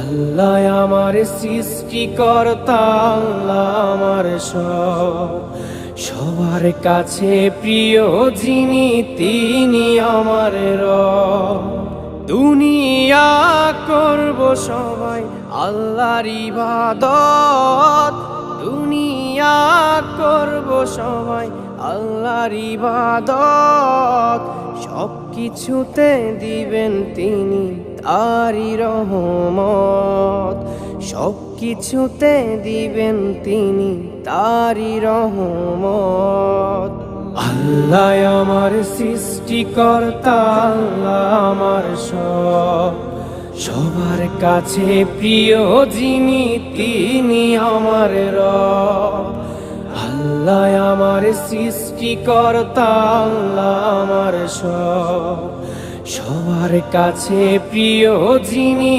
আল্লাহ আমার সৃষ্টিকর্তা, আল্লাহ আমার সবার কাছে প্রিয় যিনি তিনি আমার রব। দুনিয়া করব সবাই আল্লাহর ইবাদত, দুনিয়া করব সবাই আল্লাহর ইবাদত। সব কিছুতে দিবেন তিনি তারি রহমত, সব কিছুতে দিবেন তিনি তারি রহমত। আল্লাহ আমার সৃষ্টিকর্তা, আল্লাহ আমার সবার কাছে প্রিয় যিনি তিনি আমার রব। আল্লাহ আমার সৃষ্টিকর্তা, আল্লাহ আমার সবার কাছে প্রিয় যিনি